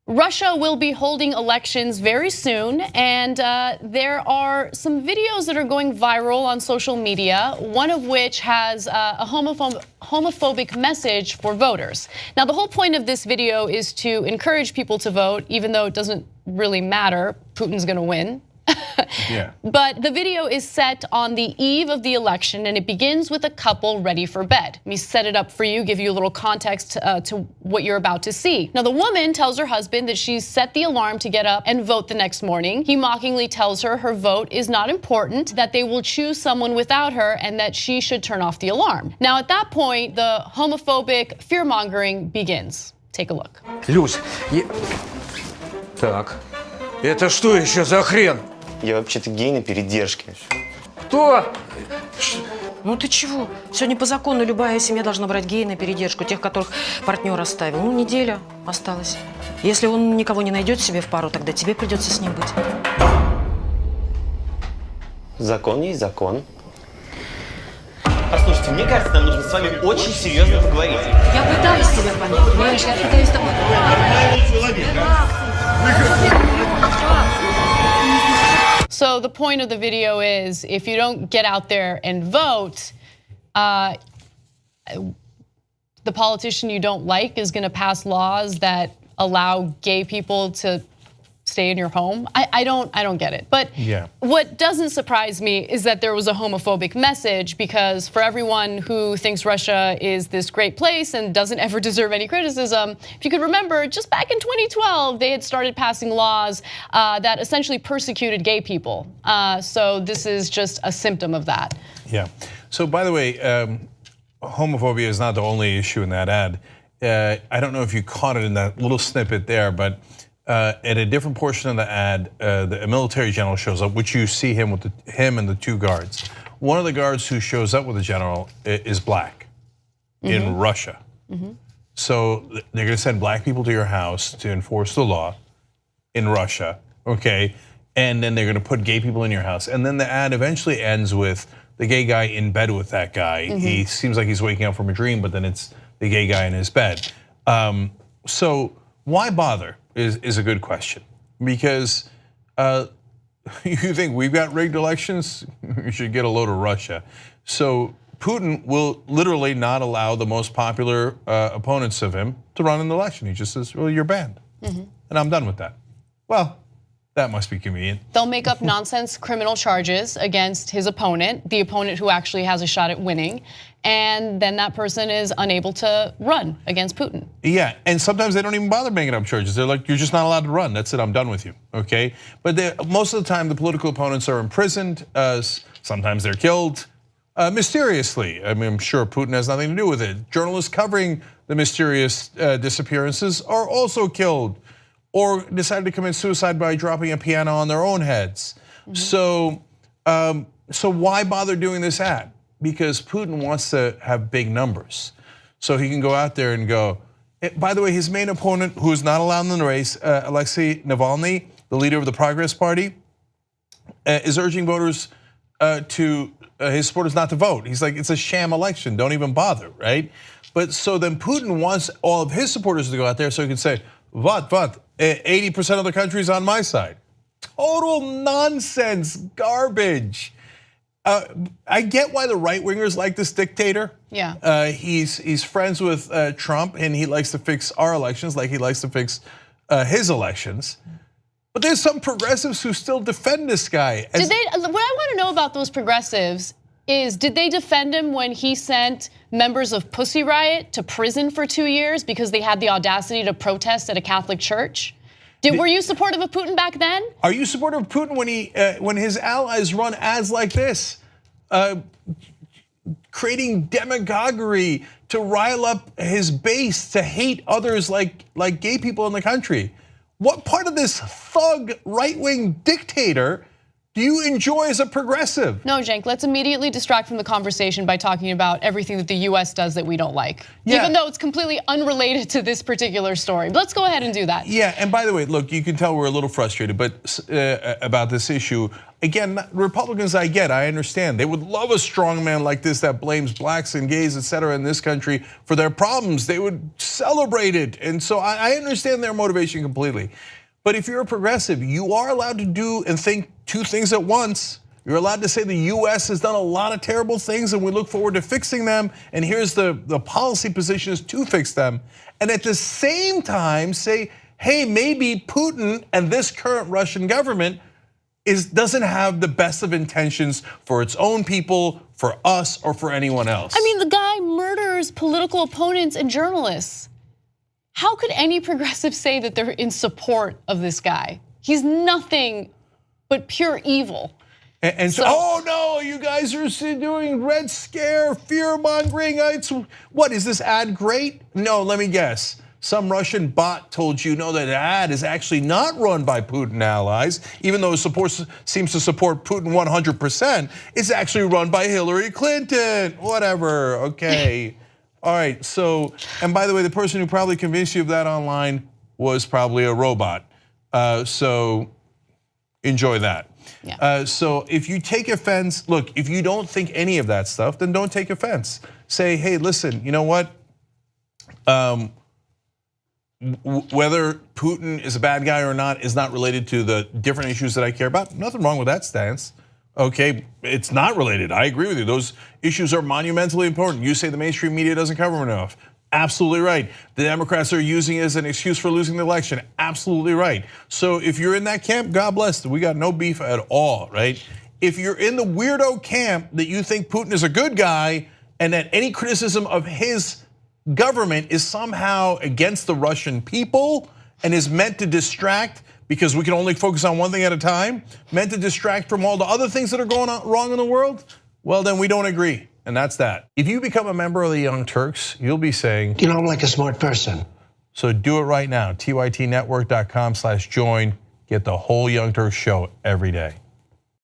Russia will be holding elections very soon, and there are some videos that are going viral on social media, one of which has a homophobic message for voters. Now, the whole point of this video is to encourage people to vote, even though it doesn't really matter. Putin's gonna win. Yeah. But the video is set on the eve of the election, and it begins with a couple ready for bed. Let me set it up for you, give you a little context to what you're about to see. Now, the woman tells her husband that she's set the alarm to get up and vote the next morning. He mockingly tells her her vote is not important, that they will choose someone without her, and that she should turn off the alarm. Now, at that point, the homophobic fear-mongering begins. Take a look. Люсь, Так, это что еще за хрен? Я вообще-то гей на передержке. Кто? Ну ты чего? Сегодня по закону любая семья должна брать гея на передержку, тех, которых партнер оставил. Ну, неделя осталась. Если он никого не найдет себе в пару, тогда тебе придется с ним быть. Закон есть закон. Послушайте, мне кажется, нам нужно с вами очень серьезно поговорить. Я пытаюсь тебя понять, понимаешь? Я пытаюсь с тобой... So the point of the video is, if you don't get out there and vote, the politician you don't like is gonna pass laws that allow gay people to stay in your home. I don't get it. But yeah. What doesn't surprise me is that there was a homophobic message, because for everyone who thinks Russia is this great place and doesn't ever deserve any criticism, if you could remember, just back in 2012, they had started passing laws that essentially persecuted gay people. So this is just a symptom of that. Yeah. So by the way, homophobia is not the only issue in that ad. I don't know if you caught it in that little snippet there, but at a different portion of the ad, a military general shows up, which you see him with him and the two guards. One of the guards who shows up with the general is black in Russia. So they're going to send black people to your house to enforce the law in Russia, okay? And then they're going to put gay people in your house. And then the ad eventually ends with the gay guy in bed with that guy. He seems like he's waking up from a dream, but then it's the gay guy in his bed. So why bother? Is a good question, because you think we've got rigged elections, you should get a load of Russia. So Putin will literally not allow the most popular opponents of him to run in the election. He just says, well, you're banned, and I'm done with that. Well, that must be convenient. They'll make up nonsense criminal charges against his opponent, the opponent who actually has a shot at winning, and then that person is unable to run against Putin. Yeah, and sometimes they don't even bother making up charges. They're like, you're just not allowed to run. That's it, I'm done with you, okay? But most of the time, the political opponents are imprisoned. Sometimes they're killed mysteriously. I mean, I'm sure Putin has nothing to do with it. Journalists covering the mysterious disappearances are also killed, or decided to commit suicide by dropping a piano on their own heads. So why bother doing this ad? Because Putin wants to have big numbers. So he can go out there and go, by the way, his main opponent, who is not allowed in the race, Alexei Navalny, the leader of the Progress Party, is urging voters his supporters not to vote. He's like, it's a sham election, don't even bother, right? But so then Putin wants all of his supporters to go out there so he can say, what, 80% of the country's on my side. Total nonsense, garbage. I get why the right wingers like this dictator. Yeah. He's friends with Trump, and he likes to fix our elections like he likes to fix his elections. But there's some progressives who still defend this guy. What I want to know about those progressives is, did they defend him when he sent members of Pussy Riot to prison for 2 years because they had the audacity to protest at a Catholic church? Were you supportive of Putin back then? Are you supportive of Putin when his allies run ads like this, creating demagoguery to rile up his base to hate others like gay people in the country? What part of this thug right-wing dictator do you enjoy as a progressive? No, Cenk, let's immediately distract from the conversation by talking about everything that the US does that we don't like. Yeah. Even though it's completely unrelated to this particular story. But let's go ahead and do that. Yeah, and by the way, look, you can tell we're a little frustrated about this issue. Again, Republicans, I understand. They would love a strong man like this that blames blacks and gays, et cetera, in this country for their problems. They would celebrate it. And so I understand their motivation completely. But if you're a progressive, you are allowed to do and think two things at once. You're allowed to say the US has done a lot of terrible things and we look forward to fixing them. And here's the policy position is to fix them. And at the same time say, hey, maybe Putin and this current Russian government doesn't have the best of intentions for its own people, for us, or for anyone else. I mean, the guy murders political opponents and journalists. How could any progressive say that they're in support of this guy? He's nothing but pure evil. And so, oh no, you guys are doing Red Scare, fear mongering. What is this ad great? No, let me guess. Some Russian bot told you no, that ad is actually not run by Putin allies, even though it seems to support Putin 100%. It's actually run by Hillary Clinton. Whatever. Okay. All right. So, and by the way, the person who probably convinced you of that online was probably a robot. So enjoy that. Yeah. So if you take offense, look, if you don't think any of that stuff, then don't take offense. Say, hey, listen, you know what? Whether Putin is a bad guy or not is not related to the different issues that I care about. Nothing wrong with that stance. Okay, it's not related. I agree with you. Those issues are monumentally important. You say the mainstream media doesn't cover them enough. Absolutely right. The Democrats are using it as an excuse for losing the election. Absolutely right. So if you're in that camp, God bless. We got no beef at all, right? If you're in the weirdo camp that you think Putin is a good guy and that any criticism of his government is somehow against the Russian people and is meant to distract because we can only focus on one thing at a time, meant to distract from all the other things that are going on wrong in the world, well, then we don't agree. And that's that. If you become a member of the Young Turks, you'll be saying, you know, I'm like a smart person. So do it right now, tytnetwork.com/join. Get the whole Young Turks show every day.